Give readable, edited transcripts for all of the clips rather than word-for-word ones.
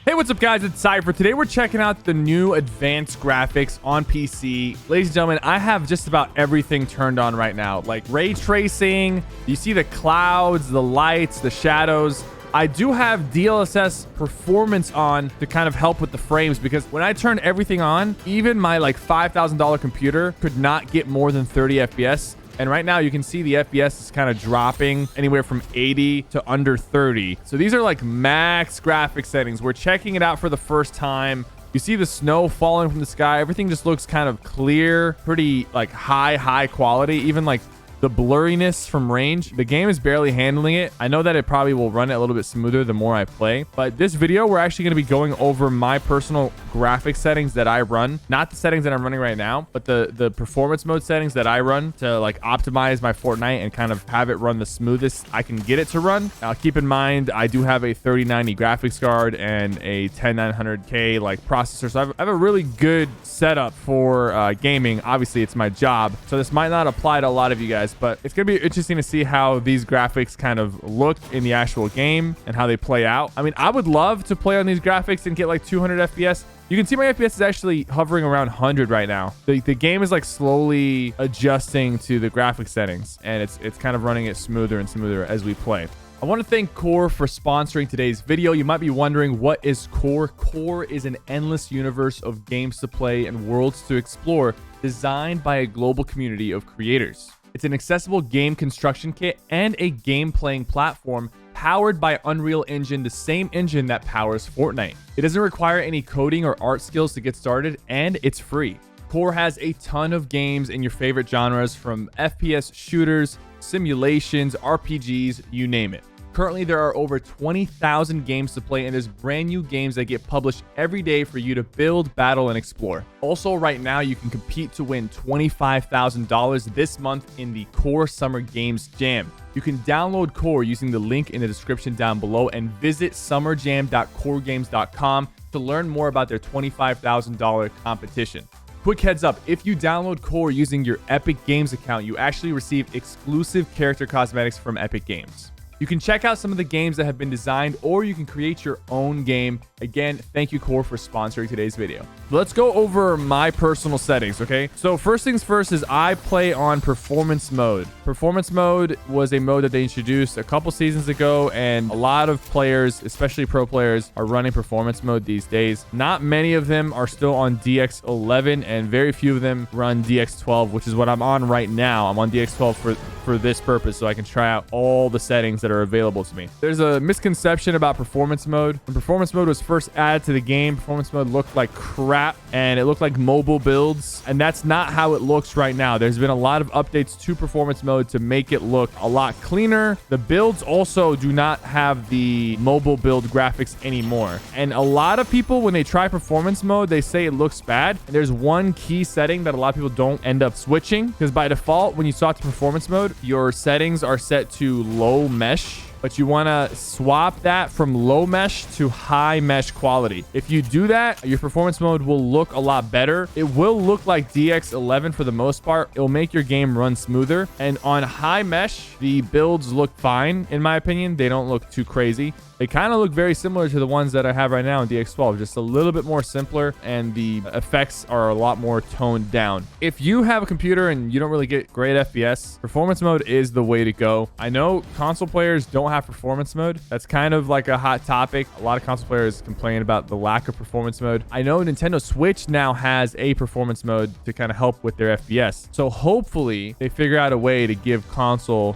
Hey, what's up guys? It's Cypher. Today we're checking out the new advanced graphics on PC. Ladies and gentlemen, I have just about everything turned on right now. Like ray tracing, you see the clouds, the lights, the shadows. I do have DLSS performance on to kind of help with the frames, because when I turn everything on, even my like $5,000 computer could not get more than 30 FPS. And right now you can see the FPS is kind of dropping anywhere from 80 to under 30. So these are like max graphic settings. We're checking it out for the first time. You see the snow falling from the sky. Everything just looks kind of clear, pretty like high quality. Even like the blurriness from range, the game is barely handling it. I know that it probably will run it a little bit smoother the more I play, but this video we're actually going to be going over my personal graphic settings that I run, not the settings that I'm running right now, but the performance mode settings that I run to like optimize my Fortnite and kind of have it run the smoothest I can get it to run. Now keep in mind, I do have a 3090 graphics card and a 10900K like processor, so I have a really good setup for gaming. Obviously it's my job, so this might not apply to a lot of you guys, but it's gonna be interesting to see how these graphics kind of look in the actual game and how they play out. I mean, I would love to play on these graphics and get like 200 FPS. You can see my FPS is actually hovering around 100 right now. The game is like slowly adjusting to the graphic settings, and it's kind of running it smoother and smoother as we play. I want to thank Core for sponsoring today's video. You might be wondering, what is Core? Core is an endless universe of games to play and worlds to explore, designed by a global community of creators. It's an accessible game construction kit and a game playing platform powered by Unreal Engine, the same engine that powers Fortnite. It doesn't require any coding or art skills to get started, and it's free. Core has a ton of games in your favorite genres, from FPS shooters, simulations, RPGs, you name it. Currently, there are over 20,000 games to play, and there's brand new games that get published every day for you to build, battle, and explore. Also, right now, you can compete to win $25,000 this month in the Core Summer Games Jam. You can download Core using the link in the description down below and visit summerjam.coregames.com to learn more about their $25,000 competition. Quick heads up, if you download Core using your Epic Games account, you actually receive exclusive character cosmetics from Epic Games. You can check out some of the games that have been designed, or you can create your own game. Again, thank you, Core, for sponsoring today's video. Let's go over my personal settings, okay? So first things first is I play on performance mode. Performance mode was a mode that they introduced a couple seasons ago, and a lot of players, especially pro players, are running performance mode these days. Not many of them are still on DX11, and very few of them run DX12, which is what I'm on right now. I'm on DX12 for this purpose, so I can try out all the settings that are available to me. There's a misconception about performance mode. When performance mode was first added to the game, performance mode looked like crap and it looked like mobile builds, and that's not how it looks right now. There's been a lot of updates to performance mode to make it look a lot cleaner. The builds also do not have the mobile build graphics anymore, and a lot of people, when they try performance mode, they say it looks bad. And there's one key setting that a lot of people don't end up switching, because by default, when you swap to performance mode, your settings are set to low mesh, but you want to swap that from low mesh to high mesh quality. If you do that, your performance mode will look a lot better. It will look like DX11 for the most part. It will make your game run smoother. And on high mesh, the builds look fine, in my opinion. They don't look too crazy. They kind of look very similar to the ones that I have right now in DX12, just a little bit more simpler, and the effects are a lot more toned down. If you have a computer and you don't really get great FPS, performance mode is the way to go. I know console players don't have performance mode. That's kind of like a hot topic. A lot of console players complain about the lack of performance mode. I know Nintendo Switch now has a performance mode to kind of help with their FPS. So hopefully they figure out a way to give console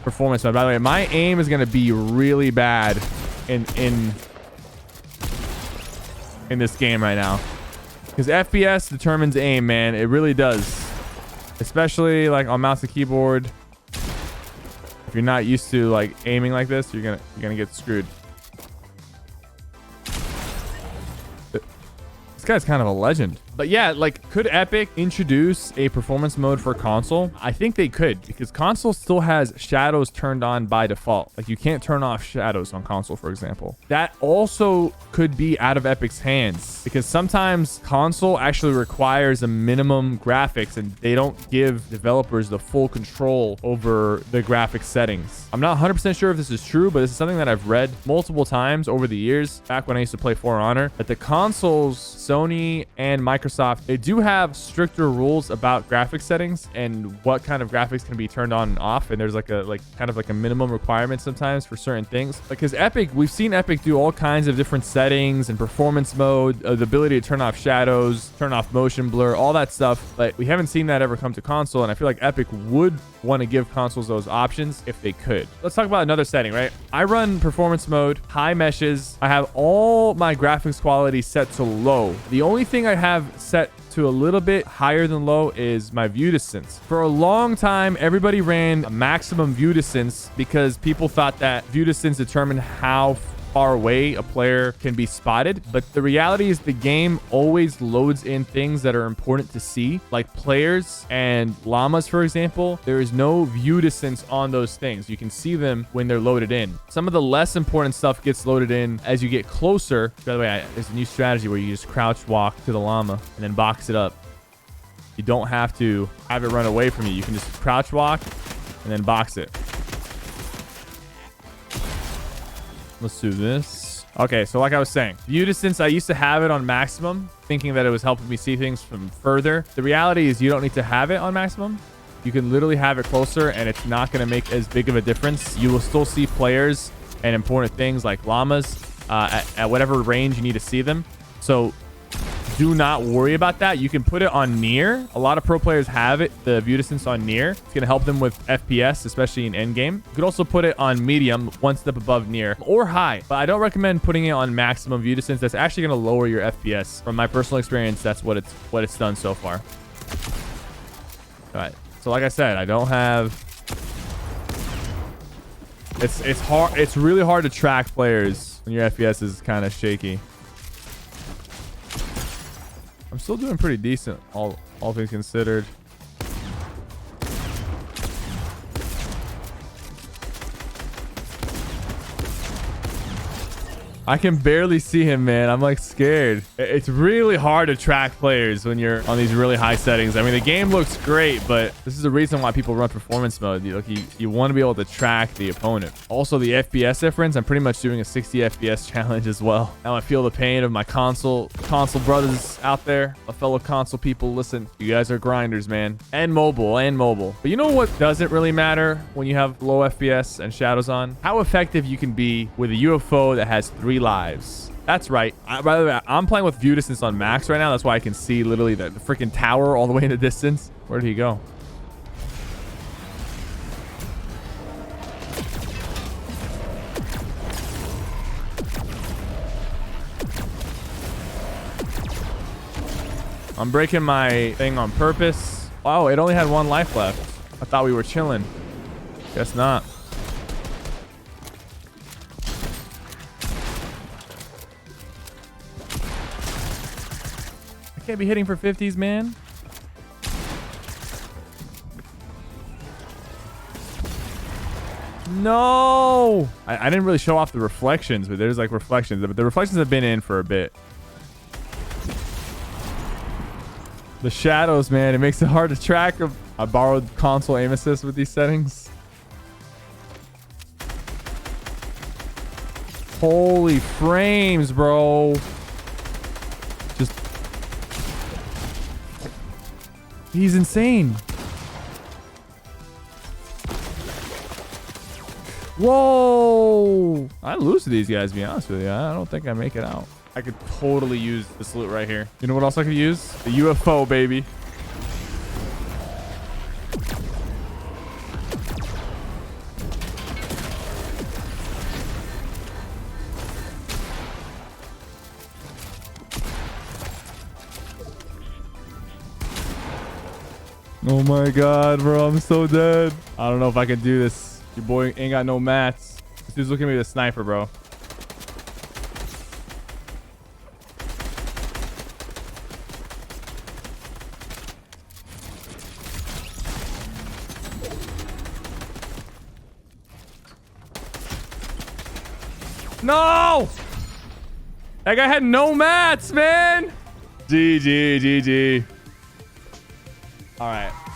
performance mode. By the way, my aim is going to be really bad in this game right now, because FPS determines aim, man. It really does, especially like on mouse and keyboard. If you're not used to like aiming like this, you're gonna get screwed. This guy's kind of a legend. But yeah, like, could Epic introduce a performance mode for console? I think they could, because console still has shadows turned on by default. Like, you can't turn off shadows on console, for example. That also could be out of Epic's hands, because sometimes console actually requires a minimum graphics and they don't give developers the full control over the graphics settings. I'm not 100% sure if this is true, but this is something that I've read multiple times over the years, back when I used to play For Honor, that the consoles, Sony and Microsoft, they do have stricter rules about graphics settings and what kind of graphics can be turned on and off. And there's like a kind of a minimum requirement sometimes for certain things. Because Epic, we've seen Epic do all kinds of different settings and performance mode, the ability to turn off shadows, turn off motion blur, all that stuff. But we haven't seen that ever come to console. And I feel like Epic would want to give consoles those options if they could. Let's talk about another setting, right? I run performance mode, high meshes. I have all my graphics quality set to low. The only thing I have set to a little bit higher than low is my view distance. For a long time, everybody ran a maximum view distance because people thought that view distance determined how far away a player can be spotted. But the reality is the game always loads in things that are important to see, like players and llamas, for example. There is no view distance on those things. You can see them when they're loaded in. Some of the less important stuff gets loaded in as you get closer. By the way, there's a new strategy where you just crouch walk to the llama and then box it up. You don't have to have it run away from you. You can just crouch walk and then box it. Let's do this. Okay, so like I was saying, view distance, I used to have it on maximum, thinking that it was helping me see things from further. The reality is you don't need to have it on maximum. You can literally have it closer and it's not going to make as big of a difference. You will still see players and important things like llamas at whatever range you need to see them. So do not worry about that. You can put it on near. A lot of pro players have it, the view distance on near. It's going to help them with FPS, especially in endgame. You could also put it on medium, one step above near, or high. But I don't recommend putting it on maximum view distance. That's actually going to lower your FPS. From my personal experience, that's what it's done so far. All right. So like I said, I don't have... It's hard. It's really hard to track players when your FPS is kind of shaky. I'm still doing pretty decent, all things considered. I can barely see him, man. I'm like scared. It's really hard to track players when you're on these really high settings. I mean, the game looks great, but this is the reason why people run performance mode. You want to be able to track the opponent. Also, the FPS difference. I'm pretty much doing a 60 FPS challenge as well. Now I feel the pain of my console brothers out there, my fellow console people. Listen, you guys are grinders, man. And mobile. But you know what doesn't really matter when you have low FPS and shadows on? How effective you can be with a UFO that has 3 lives. That's right. By the way, I'm playing with view distance on max right now. That's why I can see literally the freaking tower all the way in the distance. Where did he go? I'm breaking my thing on purpose. Oh, it only had 1 life left. I thought we were chilling. Guess not. I can't be hitting for 50s, man. No! I didn't really show off the reflections, but there's like reflections. But the reflections have been in for a bit. The shadows, man, it makes it hard to track them. I borrowed console aim assist with these settings. Holy frames, bro. Just... He's insane. Whoa! I lose to these guys, to be honest with you. I don't think I make it out. I could totally use this loot right here. You know what else I could use? The UFO, baby. Oh my god, bro. I'm so dead. I don't know if I can do this. Your boy ain't got no mats. This dude's looking at me with a sniper, bro. No! That guy had no mats, man. GG, GG. All right.